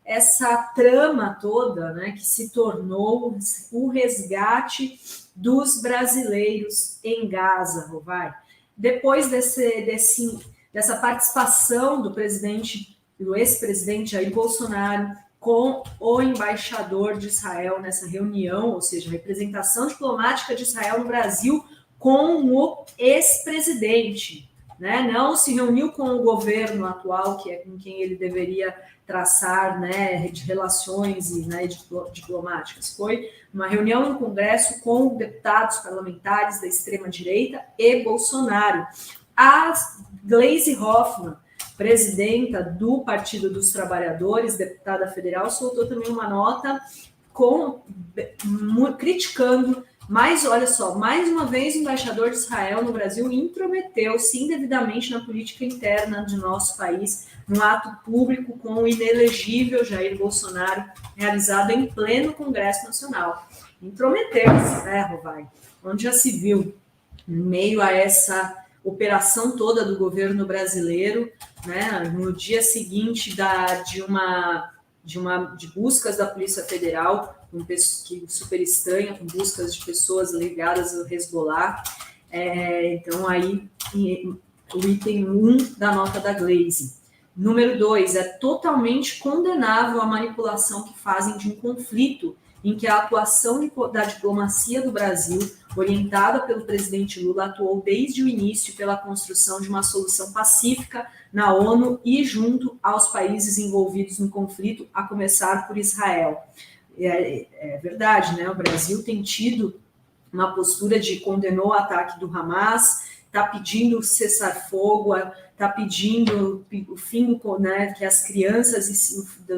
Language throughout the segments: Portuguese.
essa trama toda, né, que se tornou o resgate dos brasileiros em Gaza, Rovai. Depois dessa participação do ex-presidente Jair Bolsonaro com o embaixador de Israel nessa reunião, ou seja, a representação diplomática de Israel no Brasil com o ex-presidente, né? Não se reuniu com o governo atual, que é com quem ele deveria traçar, né, de relações e, né, diplomáticas. Foi uma reunião no Congresso com deputados parlamentares da extrema-direita e Bolsonaro. A Gleisi Hoffmann, presidenta do Partido dos Trabalhadores, deputada federal, soltou também uma nota criticando, mas olha só, mais uma vez o embaixador de Israel no Brasil intrometeu-se indevidamente na política interna de nosso país, num ato público com o inelegível Jair Bolsonaro, realizado em pleno Congresso Nacional. Intrometeu-se, né, Rovai? Onde já se viu, em meio a essa operação toda do governo brasileiro, né, no dia seguinte de buscas da Polícia Federal, que super estranha, com buscas de pessoas ligadas ao Hezbollah. Então, aí, o item 1 da nota da Gleisi. Número 2, é totalmente condenável a manipulação que fazem de um conflito em que a atuação da diplomacia do Brasil, orientada pelo presidente Lula, atuou desde o início pela construção de uma solução pacífica na ONU e junto aos países envolvidos no conflito, a começar por Israel. É verdade, né? O Brasil tem tido uma postura de condenou o ataque do Hamas, está pedindo cessar-fogo, está pedindo o fim, né, que as crianças e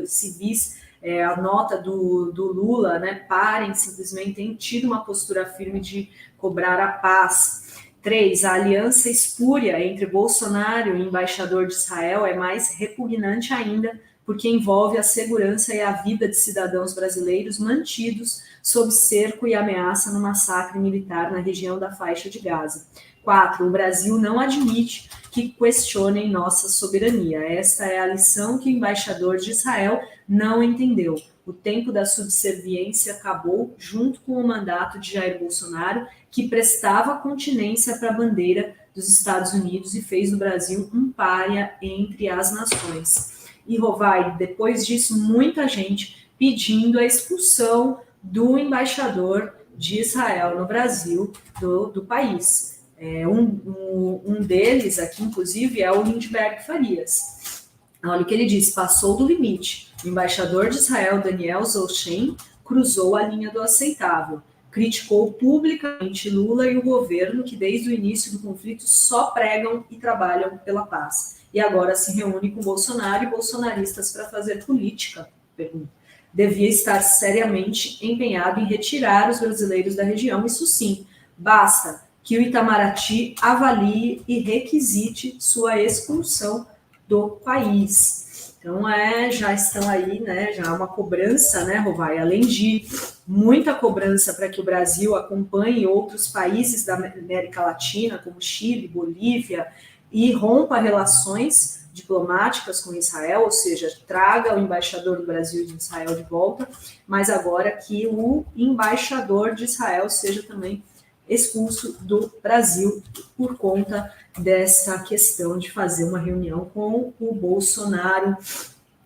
civis, a nota do Lula, né, parem, simplesmente tem tido uma postura firme de cobrar a paz. 3, a aliança espúria entre Bolsonaro e o embaixador de Israel é mais repugnante ainda, porque envolve a segurança e a vida de cidadãos brasileiros mantidos sob cerco e ameaça no massacre militar na região da faixa de Gaza. 4, o Brasil não admite que questionem nossa soberania. Esta é a lição que o embaixador de Israel não entendeu. O tempo da subserviência acabou junto com o mandato de Jair Bolsonaro, que prestava continência para a bandeira dos Estados Unidos e fez do Brasil um pária entre as nações. E, Rovai, depois disso, muita gente pedindo a expulsão do embaixador de Israel no Brasil, do país. Um deles aqui, inclusive, é o Lindbergh Farias. Olha o que ele diz: passou do limite. O embaixador de Israel, Daniel Zolshen, cruzou a linha do aceitável. Criticou publicamente Lula e o governo, que desde o início do conflito só pregam e trabalham pela paz. E agora se reúne com Bolsonaro e bolsonaristas para fazer política. Pergunta. Devia estar seriamente empenhado em retirar os brasileiros da região, isso sim. Basta que o Itamaraty avalie e requisite sua expulsão do país. Então, já estão aí, né, já há uma cobrança, né, Rovai, além de muita cobrança para que o Brasil acompanhe outros países da América Latina, como Chile, Bolívia, e rompa relações diplomáticas com Israel, ou seja, traga o embaixador do Brasil e de Israel de volta, mas agora que o embaixador de Israel seja também expulso do Brasil por conta dessa questão de fazer uma reunião com o Bolsonaro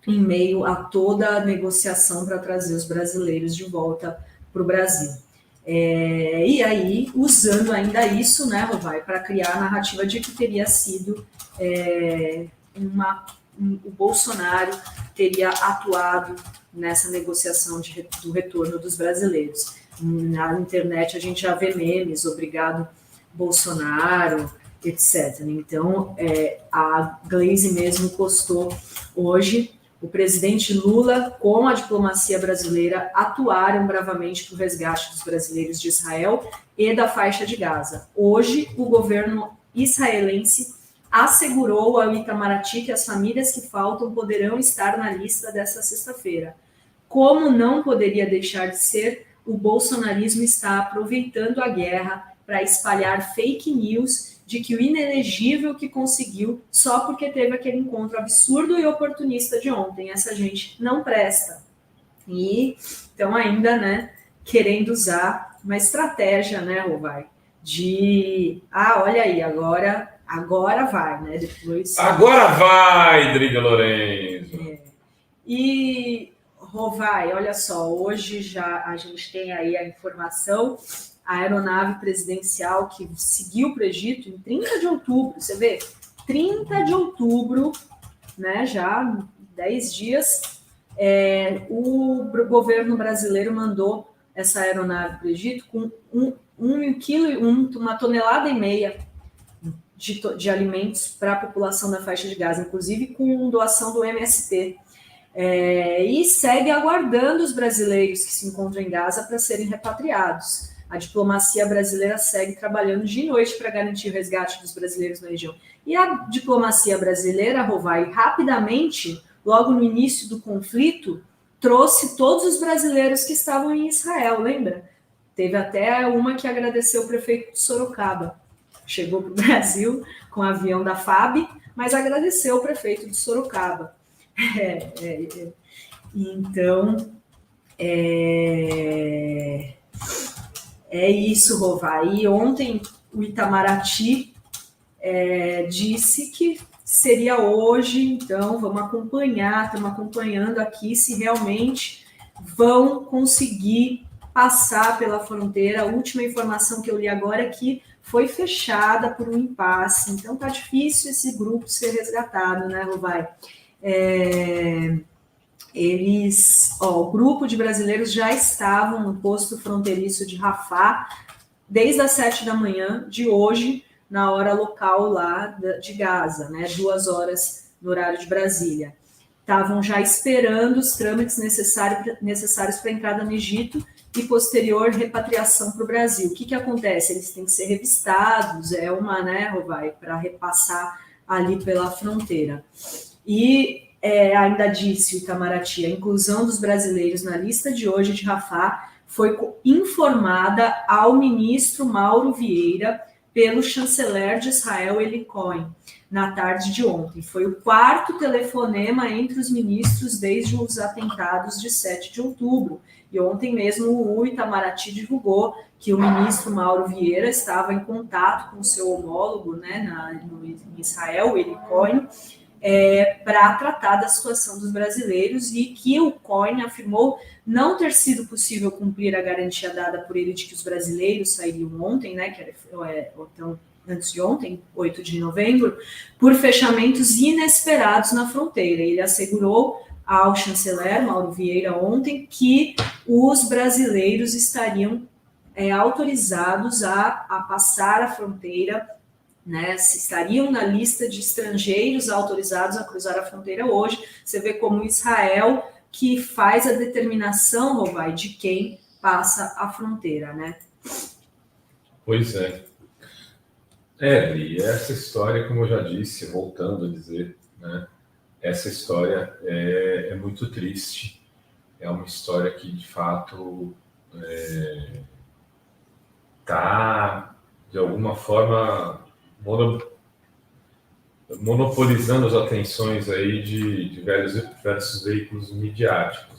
em meio a toda a negociação para trazer os brasileiros de volta para o Brasil. E aí, usando ainda isso, né, Rovai, para criar a narrativa de que teria sido o Bolsonaro teria atuado nessa negociação do retorno dos brasileiros. Na internet a gente já vê memes, obrigado Bolsonaro, etc. Então, a Gleisi mesmo postou hoje: o presidente Lula, com a diplomacia brasileira, atuaram bravamente para o resgate dos brasileiros de Israel e da faixa de Gaza. Hoje, o governo israelense assegurou ao Itamaraty que as famílias que faltam poderão estar na lista dessa sexta-feira. Como não poderia deixar de ser, o bolsonarismo está aproveitando a guerra para espalhar fake news de que o inelegível que conseguiu só porque teve aquele encontro absurdo e oportunista de ontem. Essa gente não presta. E então ainda, né, querendo usar uma estratégia, né, Rovai, de, olha aí, agora vai, né, depois... Agora vai, Driga Lorenzo! E, Rovai, olha só, hoje já a gente tem aí a informação, a aeronave presidencial que seguiu para o Egito em 30 de outubro, você vê, 30 de outubro, né, já 10 dias, o governo brasileiro mandou essa aeronave para o Egito com uma tonelada e meia de alimentos para a população da faixa de Gaza, inclusive com doação do MST. E segue aguardando os brasileiros que se encontram em Gaza para serem repatriados. A diplomacia brasileira segue trabalhando dia e noite para garantir o resgate dos brasileiros na região. E a diplomacia brasileira, Rovai, rapidamente, logo no início do conflito, trouxe todos os brasileiros que estavam em Israel, lembra? Teve até uma que agradeceu o prefeito de Sorocaba. Chegou para o Brasil com o avião da FAB, mas agradeceu o prefeito de Sorocaba. Então, é isso, Rovai. E ontem o Itamaraty disse que seria hoje, então vamos acompanhar, estamos acompanhando aqui se realmente vão conseguir passar pela fronteira. A última informação que eu li agora é que foi fechada por um impasse, então tá difícil esse grupo ser resgatado, né, Rovai? O grupo de brasileiros já estavam no posto fronteiriço de Rafah desde as 7 da manhã de hoje, na hora local lá de Gaza, né, 2 horas no horário de Brasília. Estavam já esperando os trâmites necessários para a entrada no Egito e posterior repatriação para o Brasil. O que acontece? Eles têm que ser revistados, né, Rovai, para repassar ali pela fronteira. E ainda disse o Itamaraty, a inclusão dos brasileiros na lista de hoje de Rafah foi informada ao ministro Mauro Vieira pelo chanceler de Israel, Eli Cohen, na tarde de ontem. Foi o 4º telefonema entre os ministros desde os atentados de 7 de outubro. E ontem mesmo o Itamaraty divulgou que o ministro Mauro Vieira estava em contato com o seu homólogo, né, em Israel, Eli Cohen, para tratar da situação dos brasileiros, e que o Cohen afirmou não ter sido possível cumprir a garantia dada por ele de que os brasileiros sairiam ontem, né, que era então, antes de ontem, 8 de novembro, por fechamentos inesperados na fronteira. Ele assegurou ao chanceler Mauro Vieira ontem que os brasileiros estariam autorizados a passar a fronteira, né, se estariam na lista de estrangeiros autorizados a cruzar a fronteira hoje. Você vê como Israel que faz a determinação, Rovai, de quem passa a fronteira, né? Pois é. E essa história, como eu já disse, voltando a dizer, né, essa história é muito triste. É uma história que, de fato, está, de alguma forma, monopolizando as atenções aí de diversos veículos midiáticos.